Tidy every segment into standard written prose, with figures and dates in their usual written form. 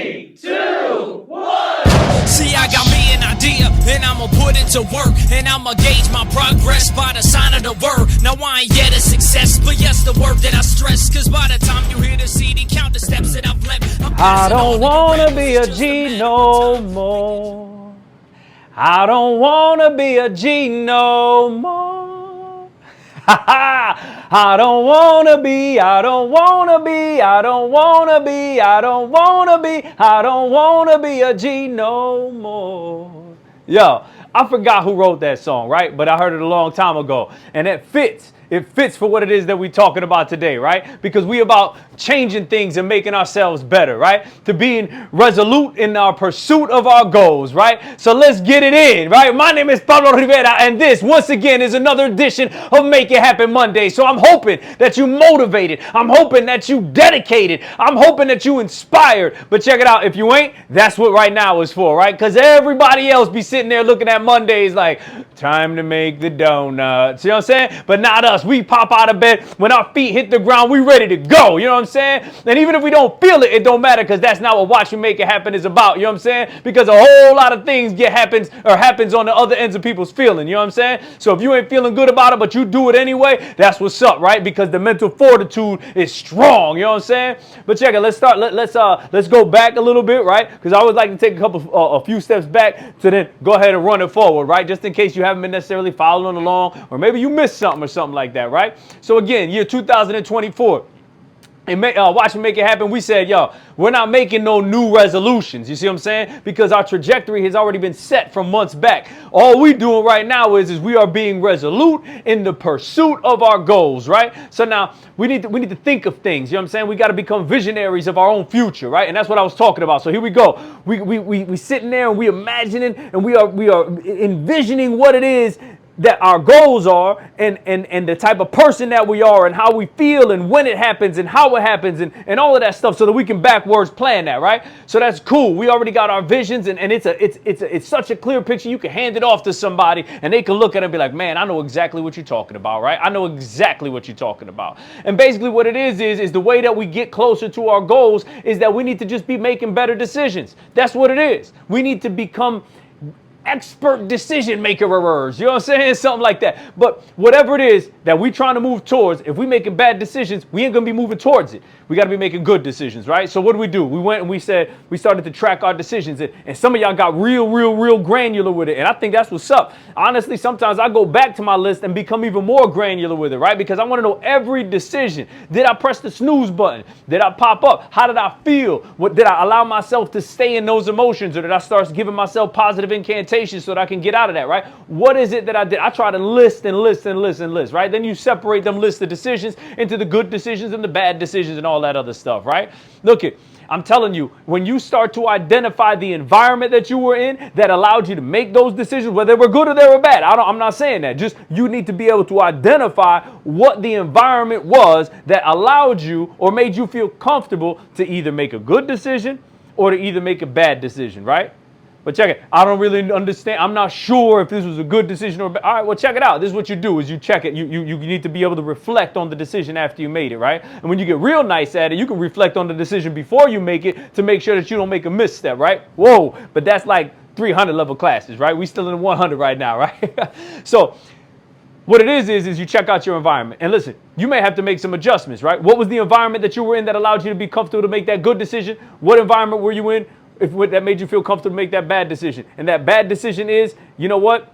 3, 2, 1. See, I got me an idea, and I'ma put it to work, and I'ma gauge my progress by the sign of the word. Now I ain't yet a success, but yes, the word that I stress, cause by the time you hear the CD, count the steps that I've left. I don't wanna be a G no more. I don't wanna be a G no more. I don't wanna be, I don't wanna be, I don't wanna be, I don't wanna be, I don't wanna be a G no more. Yo, I forgot who wrote that song, right? But I heard it a long time ago. And it fits. It fits for what it is that we're talking about today, right? Because we about changing things and making ourselves better, right? To being resolute in our pursuit of our goals, right? So let's get it in, right? My name is Pablo Rivera, and this, once again, is another edition of Make It Happen Monday. So I'm hoping that you motivated. I'm hoping that you dedicated. I'm hoping that you inspired. But check it out. If you ain't, that's what right now is for, right? Because everybody else be sitting there looking at Mondays like, time to make the donuts. You know what I'm saying? But not us. We pop out of bed. When our feet hit the ground, we ready to go. You know what I'm saying? And even if we don't feel it, it don't matter, because that's not what Watch Me Make It Happen is about. You know what I'm saying? Because a whole lot of things happens on the other ends of people's feeling. You know what I'm saying? So if you ain't feeling good about it, but you do it anyway, that's what's up, right? Because the mental fortitude is strong. You know what I'm saying? But check it. Let's start. Let's go back a little bit, right? Because I always like to take a few steps back to then go ahead and run it forward, right? Just in case you haven't been necessarily following along, or maybe you missed something or something like that, right? So again, year 2024. And Watch Me Make It Happen, we said, yo, we're not making no new resolutions. You see what I'm saying? Because our trajectory has already been set from months back. All we doing right now is we are being resolute in the pursuit of our goals, right? So now we need to think of things. You know what I'm saying? We got to become visionaries of our own future, right? And that's what I was talking about. So here we go. We sitting there and we imagining and we are envisioning what it is that our goals are, and the type of person that we are, and how we feel, and when it happens, and how it happens, and all of that stuff, so that we can backwards plan that, right? So that's cool. We already got our visions, and it's such a clear picture. You can hand it off to somebody, and they can look at it and be like, man, I know exactly what you're talking about, right? I know exactly what you're talking about. And basically what it is the way that we get closer to our goals is that we need to just be making better decisions. That's what it is. We need to become expert decision makerers, you know what I'm saying? Something like that. But whatever it is that we trying to move towards, if we making bad decisions, we ain't gonna be moving towards it. We got to be making good decisions, right? So what do? We went and we started to track our decisions, and some of y'all got real granular with it, and I think that's what's up. Honestly, sometimes I go back to my list and become even more granular with it, right? Because I want to know every decision. Did I press the snooze button? Did I pop up? How did I feel? What did I allow myself to stay in those emotions, or did I start giving myself positive incantations so that I can get out of that, right? What is it that I did? I try to list, right? Then you separate them list of decisions into the good decisions and the bad decisions and all that other stuff, right? Look it. I'm telling you, when you start to identify the environment that you were in that allowed you to make those decisions, whether they were good or they were bad, I'm not saying that. Just you need to be able to identify what the environment was that allowed you or made you feel comfortable to either make a good decision or to either make a bad decision, right? But check it. I don't really understand. I'm not sure if this was a good decision or bad. All right, well, check it out. This is what you do is you check it. You need to be able to reflect on the decision after you made it, right? And when you get real nice at it, you can reflect on the decision before you make it to make sure that you don't make a misstep, right? Whoa, but that's like 300 level classes, right? We still in 100 right now, right? So what it is you check out your environment. And listen, you may have to make some adjustments, right? What was the environment that you were in that allowed you to be comfortable to make that good decision? What environment were you in that made you feel comfortable to make that bad decision? And that bad decision is, you know what?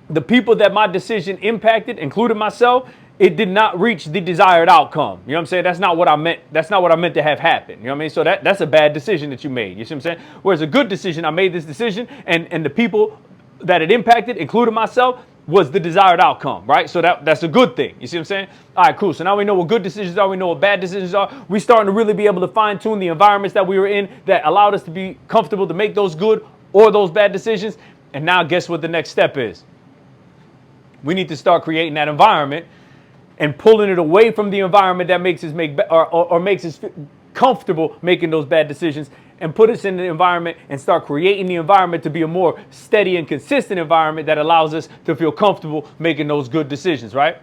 The people that my decision impacted, including myself, it did not reach the desired outcome. You know what I'm saying? That's not what I meant. That's not what I meant to have happen. You know what I mean? So that's a bad decision that you made. You see what I'm saying? Whereas a good decision, I made this decision, and the people that it impacted, including myself, was the desired outcome, right? So that's a good thing. You see what I'm saying? All right, cool. So now we know what good decisions are. We know what bad decisions are. We're starting to really be able to fine tune the environments that we were in that allowed us to be comfortable to make those good or those bad decisions. And now guess what the next step is? We need to start creating that environment and pulling it away from the environment that makes us makes us comfortable making those bad decisions, and put us in the environment and start creating the environment to be a more steady and consistent environment that allows us to feel comfortable making those good decisions, right?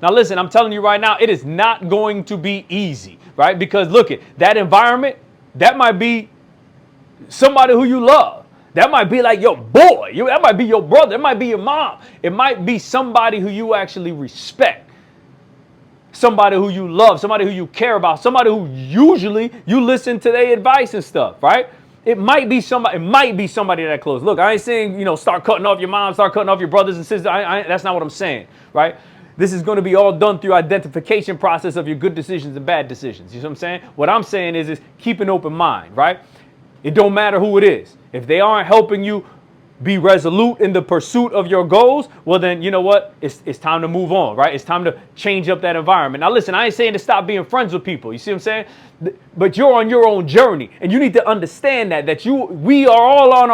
Now, listen, I'm telling you right now, it is not going to be easy, right? Because look at that environment, that might be somebody who you love. That might be like your boy. That might be your brother. That might be your mom. It might be somebody who you actually respect. Somebody who you love. Somebody who you care about. Somebody who usually you listen to their advice and stuff, right? It might be somebody. It might be somebody that close. Look, I ain't saying, start cutting off your mom, start cutting off your brothers and sisters. That's not what I'm saying, right? This is going to be all done through identification process of your good decisions and bad decisions. You know what I'm saying? What I'm saying is keep an open mind, right? It don't matter who it is. If they aren't helping you be resolute in the pursuit of your goals, well then, you know what? It's time to move on, right? It's time to change up that environment. Now listen, I ain't saying to stop being friends with people. You see what I'm saying? But you're on your own journey, and you need to understand that we are all on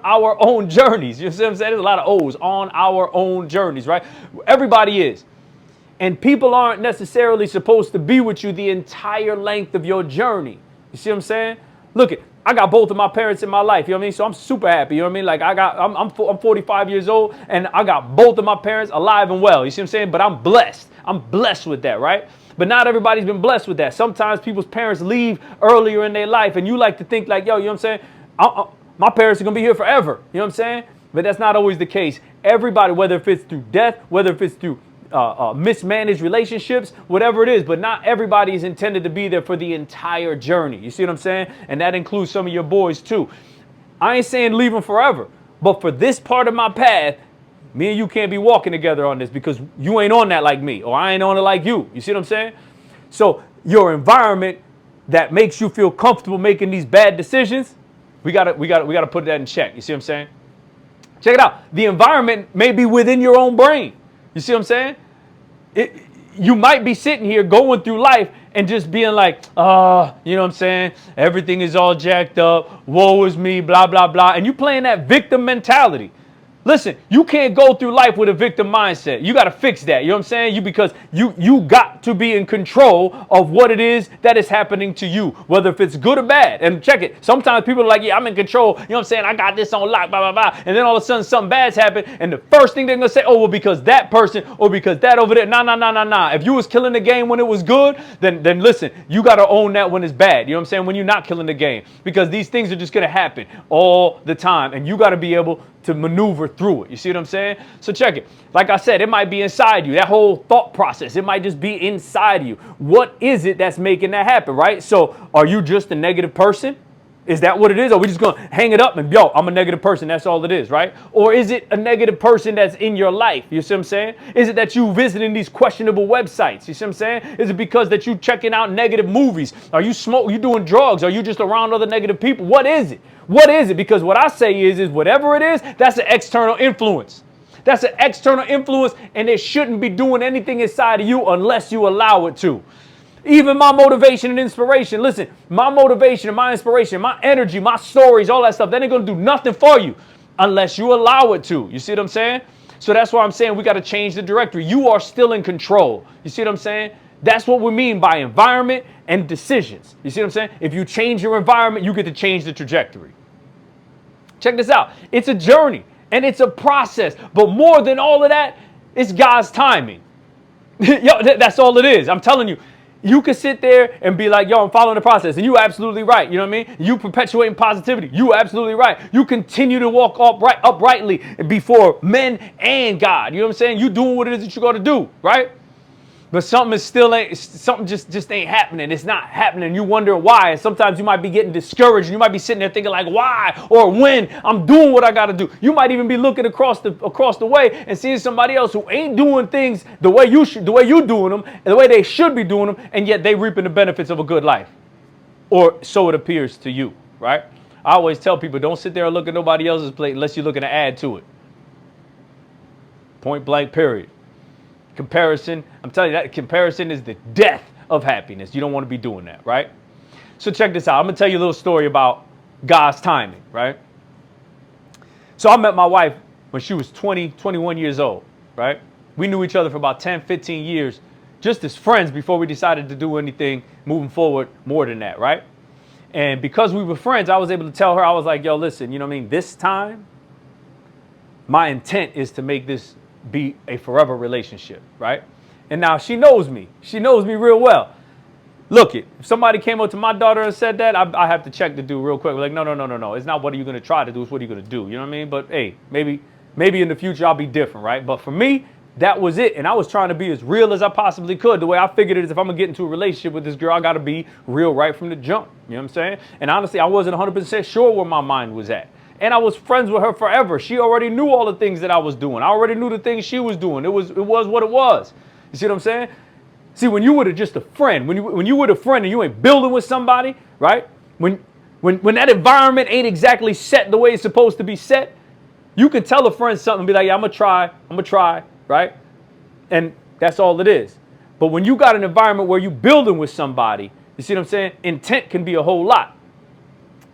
our own journeys. You see what I'm saying? There's a lot of O's, on our own journeys, right? Everybody is. And people aren't necessarily supposed to be with you the entire length of your journey. You see what I'm saying? Look, I got both of my parents in my life, you know what I mean? So I'm super happy, you know what I mean? Like I'm 45 years old, and I got both of my parents alive and well, you see what I'm saying? But I'm blessed. I'm blessed with that, right? But not everybody's been blessed with that. Sometimes people's parents leave earlier in their life, and you like to think like, yo, you know what I'm saying? My parents are going to be here forever, you know what I'm saying? But that's not always the case. Everybody, whether if it's through death, whether if it's through mismanaged relationships, whatever it is, but not everybody is intended to be there for the entire journey. You see what I'm saying? And that includes some of your boys too. I ain't saying leave them forever, but for this part of my path, me and you can't be walking together on this because you ain't on that like me, or I ain't on it like you. You see what I'm saying? So your environment that makes you feel comfortable making these bad decisions, we gotta put that in check. You see what I'm saying? Check it out. The environment may be within your own brain. You see what I'm saying? You might be sitting here going through life and just being like, you know what I'm saying? Everything is all jacked up. Woe is me, blah, blah, blah. And you playing that victim mentality. Listen, you can't go through life with a victim mindset. You got to fix that. You know what I'm saying? Because you got to be in control of what it is that is happening to you, whether if it's good or bad. And check it. Sometimes people are like, yeah, I'm in control. You know what I'm saying? I got this on lock, blah, blah, blah. And then all of a sudden something bad's happened. And the first thing they're going to say, oh, well, because that person or because that over there. Nah. If you was killing the game when it was good, then listen, you got to own that when it's bad. You know what I'm saying? When you're not killing the game, because these things are just going to happen all the time. And you got to be able to maneuver through it. You see what I'm saying? So check it. Like I said, it might be inside you. That whole thought process, it might just be inside you. What is it that's making that happen, right? So are you just a negative person? Is that what it is? Or are we just going to hang it up and, yo, I'm a negative person. That's all it is, right? Or is it a negative person that's in your life? You see what I'm saying? Is it that you visiting these questionable websites? You see what I'm saying? Is it because that you checking out negative movies? Are you you doing drugs? Are you just around other negative people? What is it? What is it? Because what I say is whatever it is, that's an external influence. That's an external influence, and it shouldn't be doing anything inside of you unless you allow it to. Even my motivation and inspiration. Listen, my motivation and my inspiration, my energy, my stories, all that stuff, that ain't going to do nothing for you unless you allow it to. You see what I'm saying? So that's why I'm saying we got to change the directory. You are still in control. You see what I'm saying? That's what we mean by environment and decisions. You see what I'm saying? If you change your environment, you get to change the trajectory. Check this out. It's a journey and it's a process. But more than all of that, it's God's timing. Yo, that's all it is. I'm telling you. You could sit there and be like, yo, I'm following the process. And you absolutely right. You know what I mean? You perpetuating positivity. You absolutely right. You continue to walk uprightly before men and God. You know what I'm saying? You doing what it is that you're going to do, right? But something just ain't happening. It's not happening. You wonder why. And sometimes you might be getting discouraged. You might be sitting there thinking like, why or when? I'm doing what I got to do. You might even be looking across the way and seeing somebody else who ain't doing things the way you doing them, and the way they should be doing them, and yet they reaping the benefits of a good life. Or so it appears to you, right? I always tell people, don't sit there and look at nobody else's plate unless you're looking to add to it. Point blank, period. Comparison, I'm telling you that comparison is the death of happiness. You don't want to be doing that, right? So check this out. I'm going to tell you a little story about God's timing, right? So I met my wife when she was 21 years old, right? We knew each other for about 10, 15 years, just as friends before we decided to do anything moving forward more than that, right? And because we were friends, I was able to tell her, I was like, yo, listen, you know what I mean? This time, my intent is to make this be a forever relationship, right? And now she knows me. She knows me real well. Look it. If somebody came up to my daughter and said that, I have to check the dude real quick. We're like, no. It's not what are you going to try to do. It's what are you going to do. You know what I mean? But hey, maybe in the future I'll be different, right? But for me, that was it. And I was trying to be as real as I possibly could. The way I figured it is if I'm going to get into a relationship with this girl, I got to be real right from the jump. You know what I'm saying? And honestly, I wasn't 100% sure where my mind was at. And I was friends with her forever. She already knew all the things that I was doing. I already knew the things she was doing. It was what it was. You see what I'm saying? See, when you were just a friend, when you were a friend and you ain't building with somebody, right? When that environment ain't exactly set the way it's supposed to be set, you can tell a friend something and be like, yeah, I'm gonna try, right? And that's all it is. But when you got an environment where you building with somebody, you see what I'm saying? Intent can be a whole lot.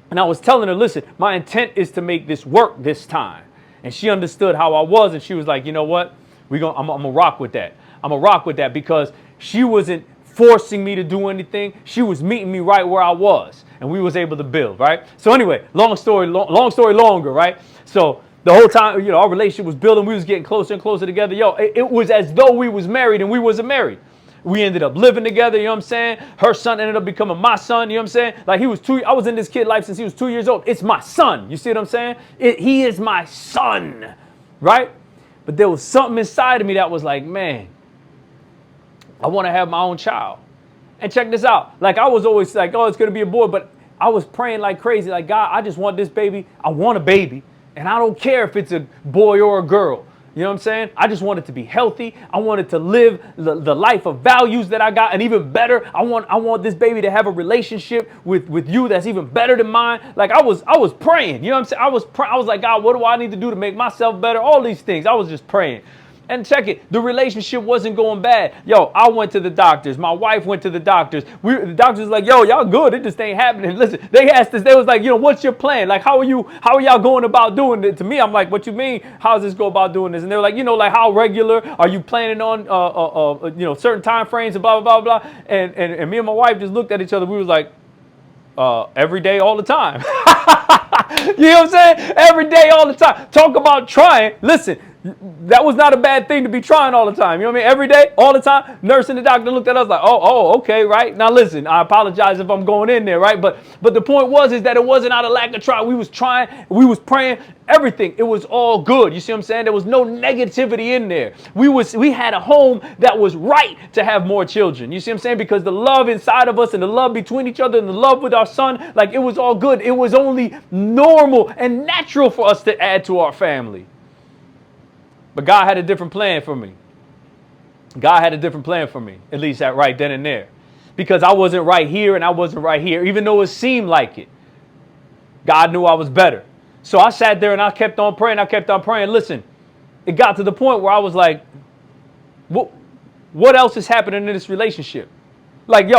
And I was telling her, listen, my intent is to make this work this time. And she understood how I was, and she was like, you know what? I'm gonna rock with that. I'm gonna rock with that because she wasn't forcing me to do anything. She was meeting me right where I was, and we was able to build, right? So anyway, long story longer, right? So the whole time, our relationship was building. We was getting closer and closer together. It was as though we was married and we wasn't married. We ended up living together, you know what I'm saying? Her son ended up becoming my son, you know what I'm saying? Like I was in this kid's life since he was 2 years old. It's my son, you see what I'm saying? He is my son, right? But there was something inside of me that was like, man, I want to have my own child. And check this out. Like I was always like, oh, it's going to be a boy. But I was praying like crazy. Like, God, I just want this baby. I want a baby. And I don't care if it's a boy or a girl. You know what I'm saying? I just want it to be healthy. I want it to live the life of values that I got. And even better, I want this baby to have a relationship with you that's even better than mine. Like I was praying. You know what I'm saying? I was like, God, what do I need to do to make myself better? All these things. I was just praying. And check it, the relationship wasn't going bad. I went to the doctors. My wife went to the doctors. The doctors was like, y'all good. It just ain't happening. Listen, they asked us, they was like, what's your plan? Like, how are y'all going about doing it? To me, I'm like, what you mean? How does this go about doing this? And they were like, like how regular are you planning on, certain time frames and blah, blah, blah, blah. And me and my wife just looked at each other. We was like, every day, all the time. You know what I'm saying? Every day, all the time. Talk about trying. Listen, that was not a bad thing to be trying all the time. You know what I mean? Every day, all the time. Nurse and the doctor looked at us like, oh, okay, right? Now listen, I apologize if I'm going in there, right? But the point is that it wasn't out of lack of try. We was trying, we was praying, everything. It was all good. You see what I'm saying? There was no negativity in there. We had a home that was right to have more children. You see what I'm saying? Because the love inside of us and the love between each other and the love with our son, like it was all good. It was only normal and natural for us to add to our family. But God had a different plan for me. God had a different plan for me, at least at right then and there. Because I wasn't right here and I wasn't right here, even though it seemed like it. God knew I was better. So I sat there and I kept on praying. Listen, it got to the point where I was like, what else is happening in this relationship? Like,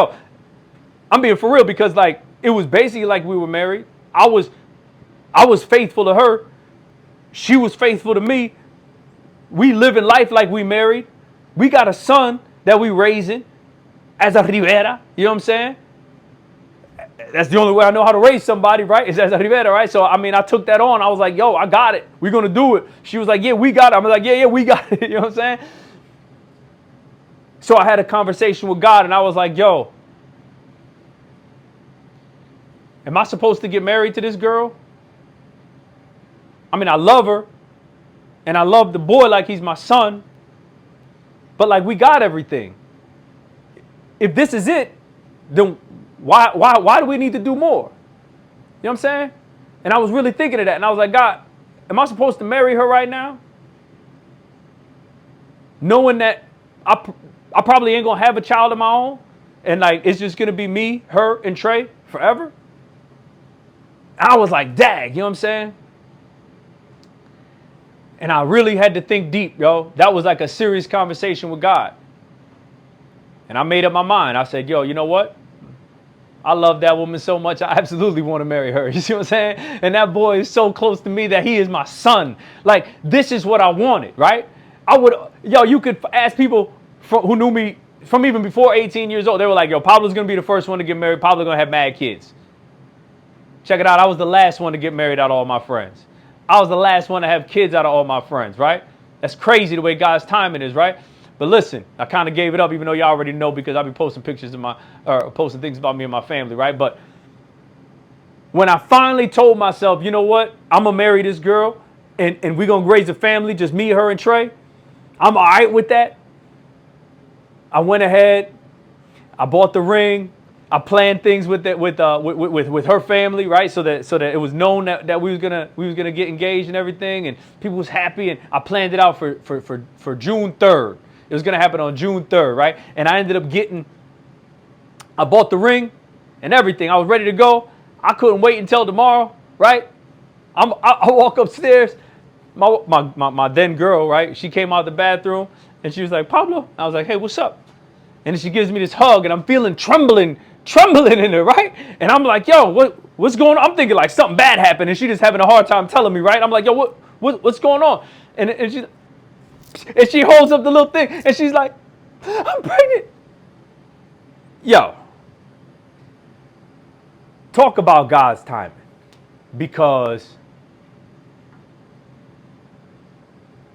I'm being for real because like, it was basically like we were married. I was faithful to her. She was faithful to me. We living life like we married. We got a son that we raising as a Rivera. You know what I'm saying? That's the only way I know how to raise somebody, right? Is as a Rivera, right? So, I mean, I took that on. I was like, I got it. We're going to do it. She was like, yeah, we got it. I'm like, yeah, we got it. You know what I'm saying? So I had a conversation with God and I was like, am I supposed to get married to this girl? I mean, I love her. And I love the boy like he's my son. But like we got everything. If this is it, then why do we need to do more? You know what I'm saying? And I was really thinking of that. And I was like, God, am I supposed to marry her right now? Knowing that I probably ain't going to have a child of my own. And like, it's just going to be me, her, and Trey forever. I was like, dang, you know what I'm saying? And I really had to think deep, That was like a serious conversation with God. And I made up my mind. I said, you know what? I love that woman so much. I absolutely want to marry her. You see what I'm saying? And that boy is so close to me that he is my son. Like, this is what I wanted, right? You could ask people who knew me from even before 18 years old. They were like, Pablo's going to be the first one to get married. Pablo's going to have mad kids. Check it out. I was the last one to get married out of all my friends. I was the last one to have kids out of all my friends, right? That's crazy the way God's timing is, right? But listen, I kind of gave it up, even though y'all already know, because I'll be posting pictures of posting things about me and my family, right? But when I finally told myself, you know what, I'm going to marry this girl and we're going to raise a family, just me, her, and Trey, I'm all right with that. I went ahead, I bought the ring, I planned things with her family, right? So that it was known that we was gonna get engaged and everything, and people was happy, and I planned it out for June 3rd. It was gonna happen on June 3rd, right? And I ended up I bought the ring and everything. I was ready to go. I couldn't wait until tomorrow, right? I walk upstairs. My then girl, right? She came out the bathroom and she was like, Pablo. I was like, hey, what's up? And she gives me this hug and I'm feeling trembling in her, right? And I'm like, yo, what's going on? I'm thinking like something bad happened and she just having a hard time telling me, right? I'm like, yo, what's going on? And she holds up the little thing and she's like, I'm pregnant. Yo, talk about God's timing, because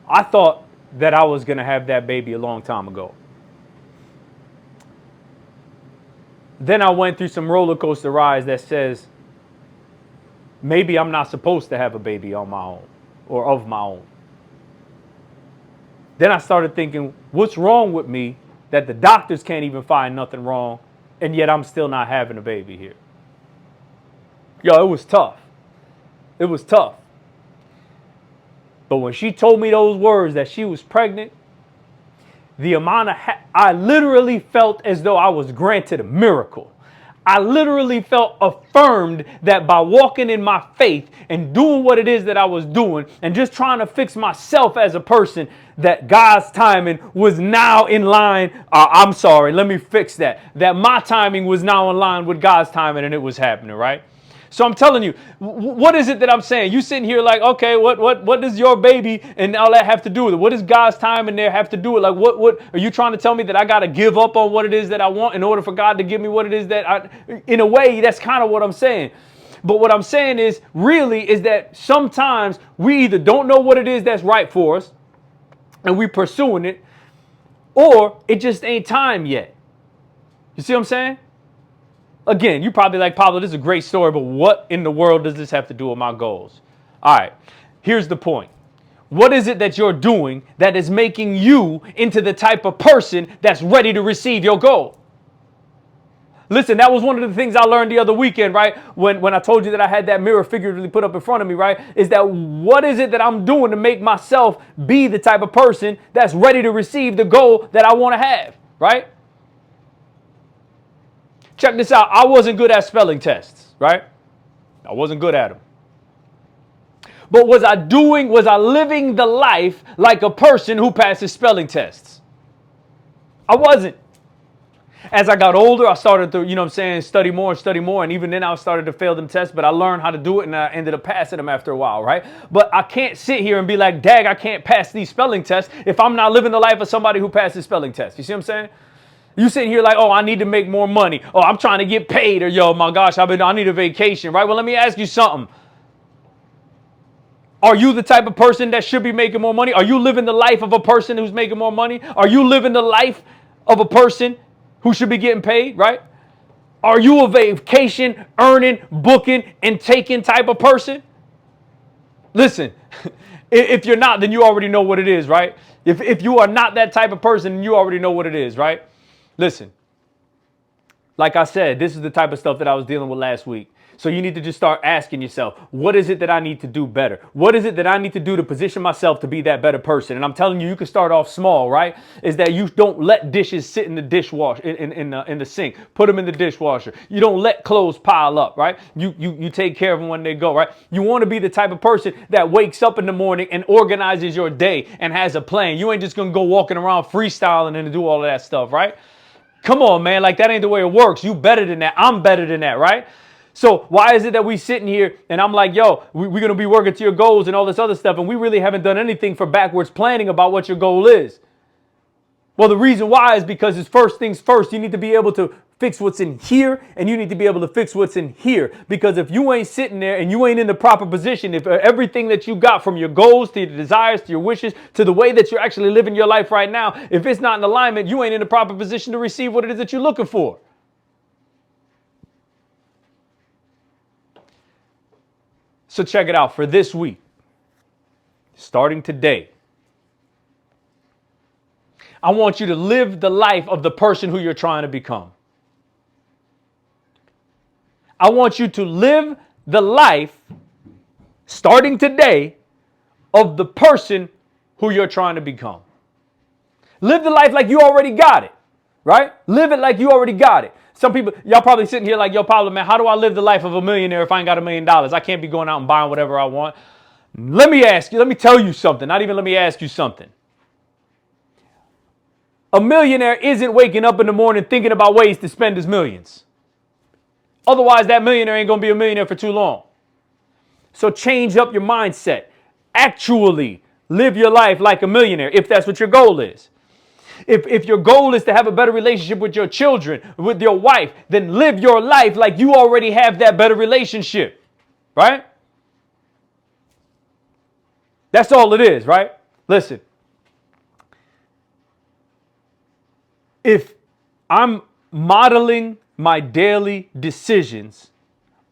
I thought that I was going to have that baby a long time ago. Then I went through some roller coaster rides that says maybe I'm not supposed to have a baby on my own or of my own. Then I started thinking, what's wrong with me that the doctors can't even find nothing wrong, and yet I'm still not having a baby here? Yo, it was tough. It was tough. But when she told me those words that she was pregnant, the amount of I literally felt as though I was granted a miracle. I literally felt affirmed that by walking in my faith and doing what it is that I was doing and just trying to fix myself as a person, that God's timing was now in line. I'm sorry, let me fix that. That my timing was now in line with God's timing, and it was happening, right? So I'm telling you, what is it that I'm saying? You sitting here like, okay, what does your baby and all that have to do with it? What does God's time in there have to do with it? Like, what are you trying to tell me, that I got to give up on what it is that I want in order for God to give me what it is that in a way, that's kind of what I'm saying. But what I'm saying is that sometimes we either don't know what it is that's right for us and we pursuing it, or it just ain't time yet. You see what I'm saying? Again, you probably like, Pablo, this is a great story, but what in the world does this have to do with my goals? All right, here's the point. What is it that you're doing that is making you into the type of person that's ready to receive your goal? Listen, that was one of the things I learned the other weekend, right? When I told you that I had that mirror figuratively put up in front of me, right? Is that what is it that I'm doing to make myself be the type of person that's ready to receive the goal that I want to have, right? Check this out. I wasn't good at spelling tests, right? I wasn't good at them. But was I living the life like a person who passes spelling tests? I wasn't. As I got older, I started to, study more. And even then I started to fail them tests, but I learned how to do it and I ended up passing them after a while, right? But I can't sit here and be like, dag, I can't pass these spelling tests if I'm not living the life of somebody who passes spelling tests. You see what I'm saying? You sitting here like, oh, I need to make more money. Oh, I'm trying to get paid. Or, yo, my gosh, I need a vacation, right? Well, let me ask you something. Are you the type of person that should be making more money? Are you living the life of a person who's making more money? Are you living the life of a person who should be getting paid, right? Are you a vacation, earning, booking, and taking type of person? Listen, if you're not, then you already know what it is, right? If you are not that type of person, you already know what it is, right? Listen, like I said, this is the type of stuff that I was dealing with last week. So you need to just start asking yourself, what is it that I need to do better? What is it that I need to do to position myself to be that better person? And I'm telling you, you can start off small, right? Is that you don't let dishes sit in the dishwasher, in the sink. Put them in the dishwasher. You don't let clothes pile up, right? You take care of them when they go, right? You want to be the type of person that wakes up in the morning and organizes your day and has a plan. You ain't just going to go walking around freestyling and do all of that stuff, right? Come on, man. Like, that ain't the way it works. You better than that. I'm better than that, right? So why is it that we sitting here and I'm like, yo, we're going to be working to your goals and all this other stuff, and we really haven't done anything for backwards planning about what your goal is? Well, the reason why is because it's first things first. You need to be able to fix what's in here, and you need to be able to fix what's in here. Because if you ain't sitting there and you ain't in the proper position, if everything that you got from your goals to your desires to your wishes to the way that you're actually living your life right now, if it's not in alignment, you ain't in the proper position to receive what it is that you're looking for. So check it out for this week, starting today. I want you to live the life of the person who you're trying to become. I want you to live the life, starting today, of the person who you're trying to become. Live the life like you already got it, right? Live it like you already got it. Some people, y'all probably sitting here like, yo, Pablo, man, how do I live the life of a millionaire if I ain't got $1 million? I can't be going out and buying whatever I want. Let me tell you something. Not even let me ask you something. A millionaire isn't waking up in the morning thinking about ways to spend his millions. Otherwise, that millionaire ain't going to be a millionaire for too long. So change up your mindset. Actually live your life like a millionaire if that's what your goal is. If your goal is to have a better relationship with your children, with your wife, then live your life like you already have that better relationship, right? That's all it is, right? Listen, if I'm modeling my daily decisions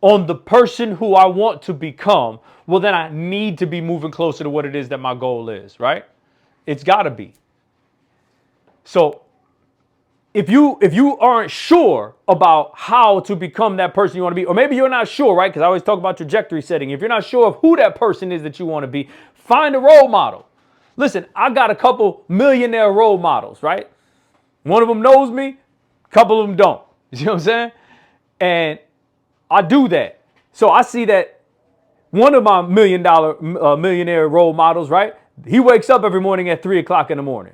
on the person who I want to become, well, then I need to be moving closer to what it is that my goal is, right? It's got to be. So if you aren't sure about how to become that person you want to be, or maybe you're not sure, right? Because I always talk about trajectory setting. If you're not sure of who that person is that you want to be, find a role model. Listen, I got a couple millionaire role models, right? One of them knows me, a couple of them don't. You see what I'm saying? And I do that. So I see that one of my millionaire role models, right? He wakes up every morning at 3 o'clock in the morning.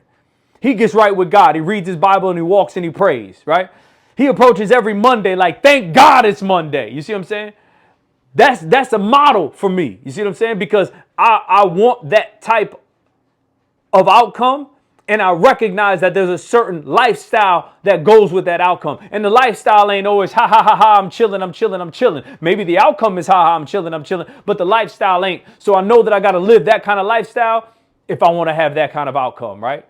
He gets right with God. He reads his Bible and he walks and he prays, right? He approaches every Monday like, thank God it's Monday. You see what I'm saying? That's a model for me. You see what I'm saying? Because I want that type of outcome, and I recognize that there's a certain lifestyle that goes with that outcome. And the lifestyle ain't always ha ha ha ha, I'm chilling, I'm chilling, I'm chilling. Maybe the outcome is ha ha, I'm chilling, but the lifestyle ain't. So I know that I got to live that kind of lifestyle if I want to have that kind of outcome, right?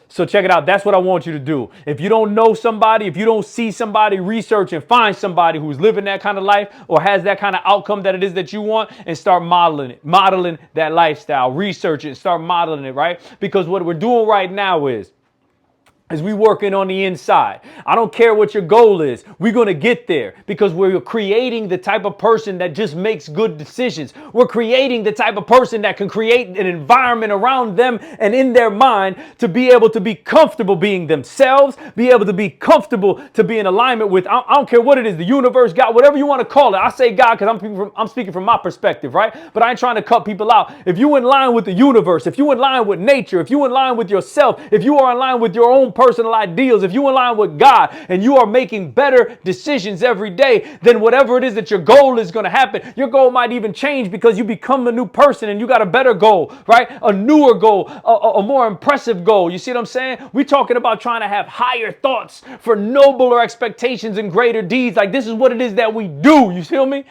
So check it out. That's what I want you to do. If you don't know somebody, if you don't see somebody, research and find somebody who's living that kind of life or has that kind of outcome that it is that you want, and start modeling that lifestyle. Research it, start modeling it, right? Because what we're doing right now is we working on the inside. I don't care what your goal is. We're going to get there because we're creating the type of person that just makes good decisions. We're creating the type of person that can create an environment around them and in their mind to be able to be comfortable being themselves, be able to be comfortable to be in alignment with, I don't care what it is, the universe, God, whatever you want to call it. I say God because I'm speaking from my perspective, right? But I ain't trying to cut people out. If you in line with the universe, if you in line with nature, if you in line with yourself, if you are in line with your own personal ideals, if you align with God and you are making better decisions every day, then whatever it is that your goal is going to happen, your goal might even change because you become a new person and you got a better goal, right? A newer goal, a more impressive goal. You see what I'm saying? We're talking about trying to have higher thoughts for nobler expectations and greater deeds. Like this is what it is that we do. You feel me?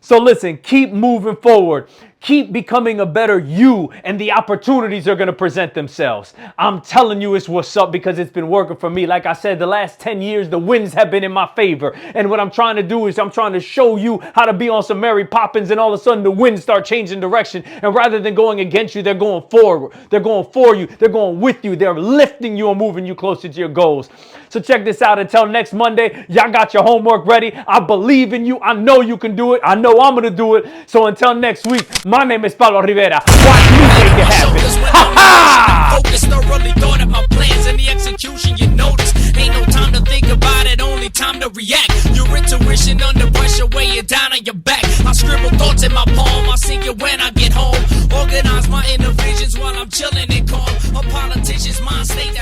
So listen, keep moving forward. Keep becoming a better you, and the opportunities are going to present themselves. I'm telling you it's what's up because it's been working for me. Like I said, the last 10 years, the winds have been in my favor. And what I'm trying to do is I'm trying to show you how to be on some Mary Poppins, and all of a sudden the winds start changing direction. And rather than going against you, they're going forward. They're going for you. They're going with you. They're lifting you and moving you closer to your goals. So check this out. Until next Monday, y'all got your homework ready. I believe in you. I know you can do it. I know I'm going to do it. So until next week, my name is Pablo Rivera. Watch me make it happen. Ha ha! Focused, thoroughly thought of my plans and the execution. You notice, ain't no time to think about it, only time to react. Your intuition under pressure, weigh you down on your back. I scribble thoughts in my palm, I see it when I get home. Organize my inner visions while I'm chilling and calm. A politician's mind state.